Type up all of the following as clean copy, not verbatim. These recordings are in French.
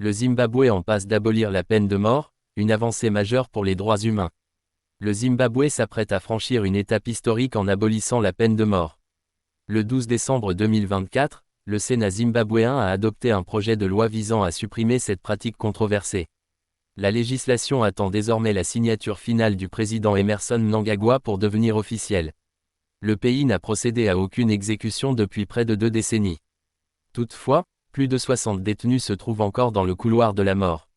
Le Zimbabwe en passe d'abolir la peine de mort, une avancée majeure pour les droits humains. Le Zimbabwe s'apprête à franchir une étape historique en abolissant la peine de mort. Le 12 décembre 2024, le Sénat zimbabwéen a adopté un projet de loi visant à supprimer cette pratique controversée. La législation attend désormais la signature finale du président Emmerson Mnangagwa pour devenir officielle. Le pays n'a procédé à aucune exécution depuis près de 2 décennies. Toutefois, plus de 60 détenus se trouvent encore dans le couloir de la mort.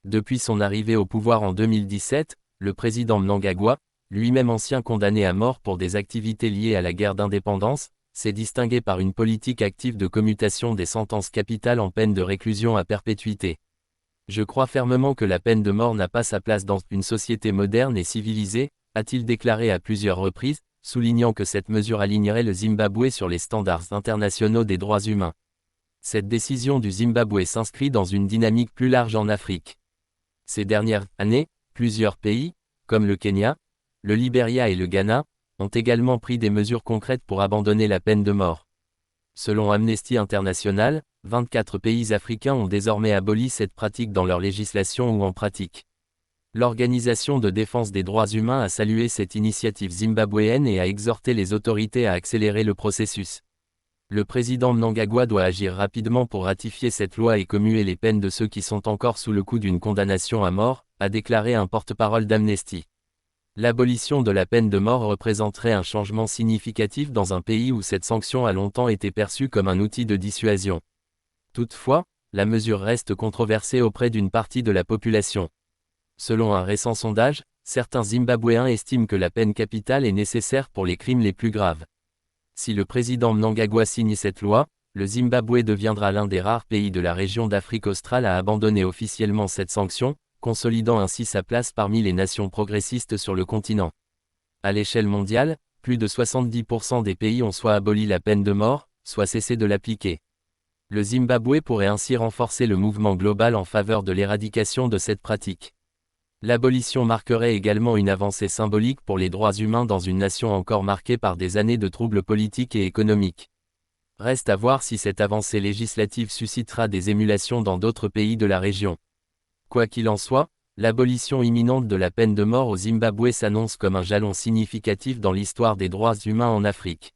Depuis son arrivée au pouvoir en 2017, le président Mnangagwa, lui-même ancien condamné à mort pour des activités liées à la guerre d'indépendance, s'est distingué par une politique active de commutation des sentences capitales en peine de réclusion à perpétuité. Je crois fermement que la peine de mort n'a pas sa place dans une société moderne et civilisée, a-t-il déclaré à plusieurs reprises, soulignant que cette mesure alignerait le Zimbabwe sur les standards internationaux des droits humains. Cette décision du Zimbabwe s'inscrit dans une dynamique plus large en Afrique. Ces dernières années, plusieurs pays, comme le Kenya, le Libéria et le Ghana, ont également pris des mesures concrètes pour abandonner la peine de mort. Selon Amnesty International, 24 pays africains ont désormais aboli cette pratique dans leur législation ou en pratique. L'Organisation de défense des droits humains a salué cette initiative zimbabwéenne et a exhorté les autorités à accélérer le processus. Le président Mnangagwa doit agir rapidement pour ratifier cette loi et commuer les peines de ceux qui sont encore sous le coup d'une condamnation à mort, a déclaré un porte-parole d'Amnesty. L'abolition de la peine de mort représenterait un changement significatif dans un pays où cette sanction a longtemps été perçue comme un outil de dissuasion. Toutefois, la mesure reste controversée auprès d'une partie de la population. Selon un récent sondage, certains Zimbabwéens estiment que la peine capitale est nécessaire pour les crimes les plus graves. Si le président Mnangagwa signe cette loi, le Zimbabwe deviendra l'un des rares pays de la région d'Afrique australe à abandonner officiellement cette sanction, consolidant ainsi sa place parmi les nations progressistes sur le continent. À l'échelle mondiale, plus de 70% des pays ont soit aboli la peine de mort, soit cessé de l'appliquer. Le Zimbabwe pourrait ainsi renforcer le mouvement global en faveur de l'éradication de cette pratique. L'abolition marquerait également une avancée symbolique pour les droits humains dans une nation encore marquée par des années de troubles politiques et économiques. Reste à voir si cette avancée législative suscitera des émulations dans d'autres pays de la région. Quoi qu'il en soit, l'abolition imminente de la peine de mort au Zimbabwe s'annonce comme un jalon significatif dans l'histoire des droits humains en Afrique.